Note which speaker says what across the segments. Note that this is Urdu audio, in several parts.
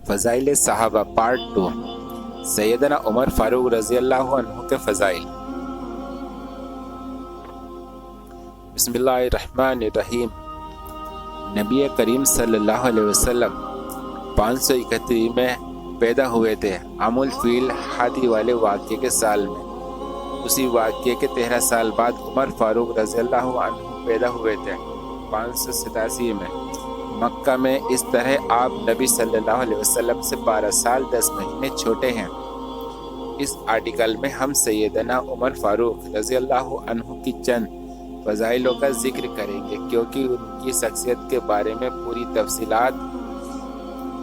Speaker 1: فضائل صحابہ پارٹ 2 سیدنا عمر فاروق رضی اللہ عنہ کے فضائل۔ بسم اللہ الرحمن الرحیم۔ نبی کریم صلی اللہ علیہ وسلم 531 میں پیدا ہوئے تھے، عام الفیل ہاتھی والے واقعے کے سال میں۔ اسی واقعے کے 13 سال بعد عمر فاروق رضی اللہ عنہ پیدا ہوئے تھے، 587 میں۔ مکہ میں اس طرح آپ نبی صلی اللہ علیہ وسلم سے 12 سال 10 مہینے چھوٹے ہیں۔ اس آرٹیکل میں ہم سیدنا عمر فاروق رضی اللہ عنہ کی چند فضائلوں کا ذکر کریں گے، کیونکہ ان کی شخصیت کے بارے میں پوری تفصیلات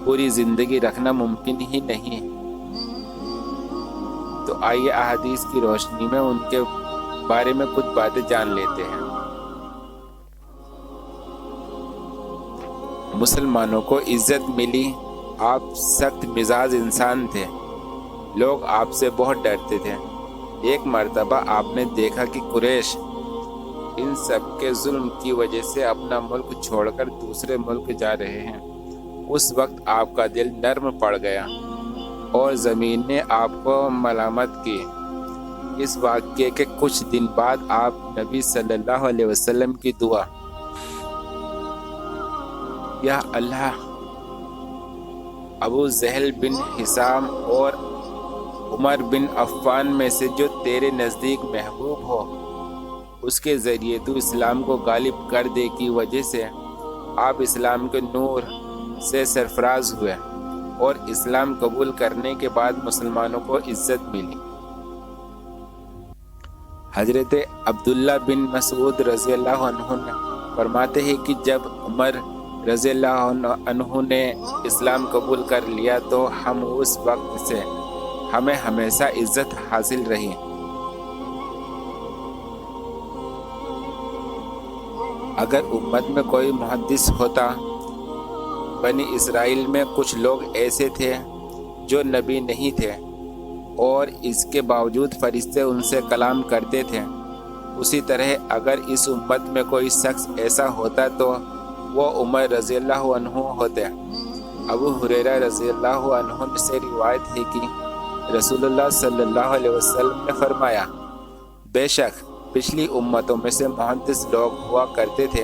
Speaker 1: پوری زندگی رکھنا ممکن ہی نہیں۔ تو آئیے احادیث کی روشنی میں ان کے بارے میں کچھ باتیں جان لیتے ہیں۔ مسلمانوں کو عزت ملی۔ آپ سخت مزاج انسان تھے، لوگ آپ سے بہت ڈرتے تھے۔ ایک مرتبہ آپ نے دیکھا کہ قریش ان سب کے ظلم کی وجہ سے اپنا ملک چھوڑ کر دوسرے ملک جا رہے ہیں۔ اس وقت آپ کا دل نرم پڑ گیا اور زمین نے آپ کو ملامت کی۔ اس واقعے کے کچھ دن بعد آپ نبی صلی اللہ علیہ وسلم کی دعا، یا اللہ، ابو جہل بن حشام اور عمر بن عفان میں سے جو تیرے نزدیک محبوب ہو، اس کے ذریعے تو اسلام کو غالب کر دے کی وجہ سے آپ اسلام کے نور سے سرفراز ہوئے اور اسلام قبول کرنے کے بعد مسلمانوں کو عزت ملی۔ حضرت عبداللہ بن مسعود رضی اللہ عنہ فرماتے ہیں کہ جب عمر رضی اللہ عنہ نے اسلام قبول کر لیا تو ہم اس وقت سے ہمیں ہمیشہ عزت حاصل رہی۔ اگر امت میں کوئی محدث ہوتا، بنی اسرائیل میں کچھ لوگ ایسے تھے جو نبی نہیں تھے اور اس کے باوجود فرشتے ان سے کلام کرتے تھے، اسی طرح اگر اس امت میں کوئی شخص ایسا ہوتا تو وہ عمر رضی اللہ عنہ ہوتے۔ ابو ہریرہ رضی اللہ عنہ سے روایت ہے کہ رسول اللہ صلی اللہ علیہ وسلم نے فرمایا، بے شک پچھلی امتوں میں سے محدث لوگ ہوا کرتے تھے،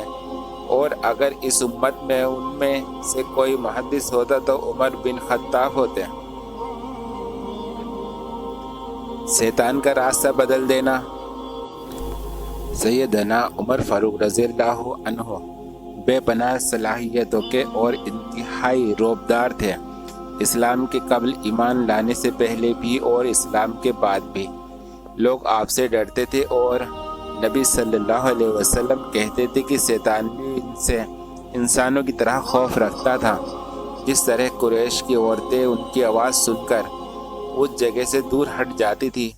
Speaker 1: اور اگر اس امت میں ان میں سے کوئی محدث ہوتا تو عمر بن خطاب ہوتے۔ شیطان کا راستہ بدل دینا۔ سیدنا عمر فاروق رضی اللہ عنہ بے پناہ صلاحیتوں کے اور انتہائی روبدار تھے۔ اسلام کے قبل، ایمان لانے سے پہلے بھی اور اسلام کے بعد بھی لوگ آپ سے ڈرتے تھے، اور نبی صلی اللہ علیہ وسلم کہتے تھے کہ شیطان بھی ان سے انسانوں کی طرح خوف رکھتا تھا۔ جس طرح قریش کی عورتیں ان کی آواز سن کر اس جگہ سے دور ہٹ جاتی تھی،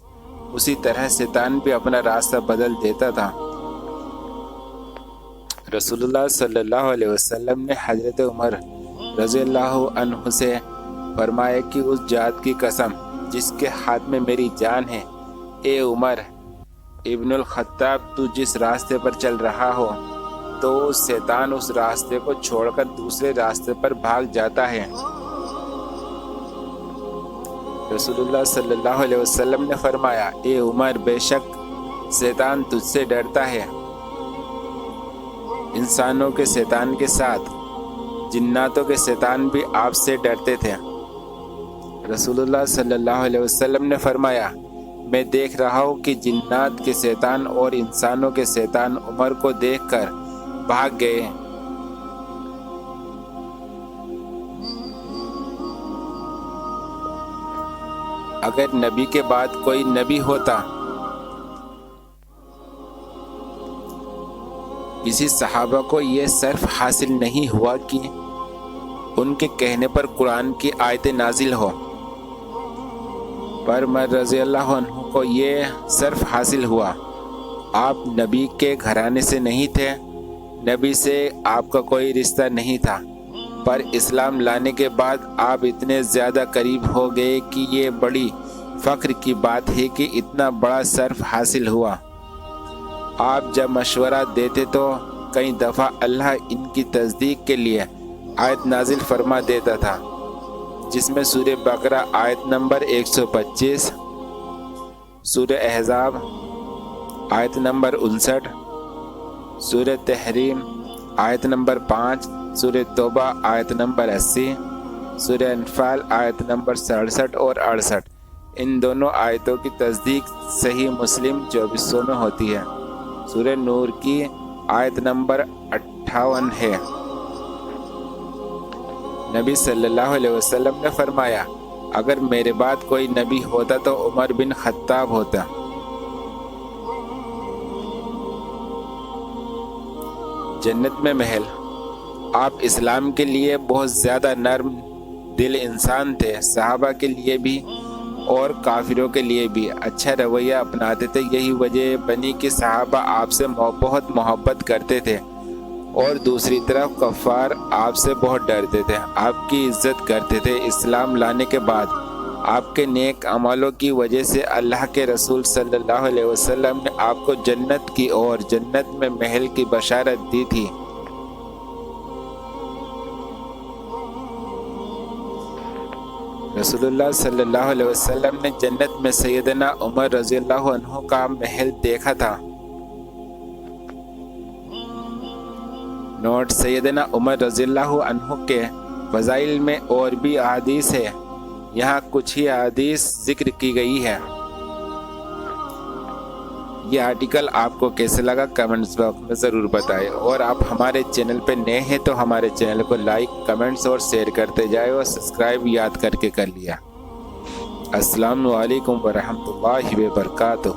Speaker 1: اسی طرح شیطان بھی اپنا راستہ بدل دیتا تھا۔ رسول اللہ صلی اللہ علیہ وسلم نے حضرت عمر رضی اللہ عنہ سے فرمایا کہ اس ذات کی قسم جس کے ہاتھ میں میری جان ہے، اے عمر ابن الخطاب، تو جس راستے پر چل رہا ہو تو شیطان اس راستے کو چھوڑ کر دوسرے راستے پر بھاگ جاتا ہے۔ رسول اللہ صلی اللہ علیہ وسلم نے فرمایا، اے عمر، بے شک شیطان تجھ سے ڈرتا ہے۔ انسانوں کے شیطان کے ساتھ جناتوں کے شیطان بھی آپ سے ڈرتے تھے۔ رسول اللہ صلی اللہ علیہ وسلم نے فرمایا، میں دیکھ رہا ہوں کہ جنات کے شیطان اور انسانوں کے شیطان عمر کو دیکھ کر بھاگ گئے۔ اگر نبی کے بعد کوئی نبی ہوتا، کسی صحابہ کو یہ شرف حاصل نہیں ہوا کہ ان کے کہنے پر قرآن کی آیتیں نازل ہو، پر عمر رضی اللہ عنہ کو یہ شرف حاصل ہوا۔ آپ نبی کے گھرانے سے نہیں تھے، نبی سے آپ کا کوئی رشتہ نہیں تھا، پر اسلام لانے کے بعد آپ اتنے زیادہ قریب ہو گئے کہ یہ بڑی فخر کی بات ہے کہ اتنا بڑا شرف حاصل ہوا۔ آپ جب مشورہ دیتے تو کئی دفعہ اللہ ان کی تصدیق کے لیے آیت نازل فرما دیتا تھا۔ جس میں سورہ بقرہ آیت نمبر 125، سورہ احزاب آیت نمبر 59، سورہ تحریم آیت نمبر 5، سورہ توبہ آیت نمبر 80، سورہ انفال آیت نمبر 67 اور 68۔ ان دونوں آیتوں کی تصدیق صحیح مسلم 2400 میں ہوتی ہے۔ سورہ نور کی آیت نمبر 58 ہے۔ نبی صلی اللہ علیہ وسلم نے فرمایا، اگر میرے بعد کوئی نبی ہوتا تو عمر بن خطاب ہوتا۔ جنت میں محل۔ آپ اسلام کے لیے بہت زیادہ نرم دل انسان تھے، صحابہ کے لیے بھی اور کافروں کے لیے بھی اچھا رویہ اپناتے تھے۔ یہی وجہ بنی کہ صحابہ آپ سے بہت محبت کرتے تھے، اور دوسری طرف کفار آپ سے بہت ڈرتے تھے، آپ کی عزت کرتے تھے۔ اسلام لانے کے بعد آپ کے نیک عملوں کی وجہ سے اللہ کے رسول صلی اللہ علیہ وسلم نے آپ کو جنت کی اور جنت میں محل کی بشارت دی تھی۔ رسول اللہ صلی اللہ علیہ وسلم نے جنت میں سیدنا عمر رضی اللہ عنہ کا محل دیکھا تھا۔ نوٹ: سیدنا عمر رضی اللہ عنہ کے فضائل میں اور بھی احادیث ہے، یہاں کچھ ہی احادیث ذکر کی گئی ہے۔ یہ آرٹیکل آپ کو کیسے لگا کمنٹس باکس میں ضرور بتائیں، اور آپ ہمارے چینل پہ نئے ہیں تو ہمارے چینل کو لائک، کمنٹس اور شیئر کرتے جائیں، اور سبسکرائب یاد کر کے کر لیا۔ السلام علیکم ورحمۃ اللہ وبرکاتہ۔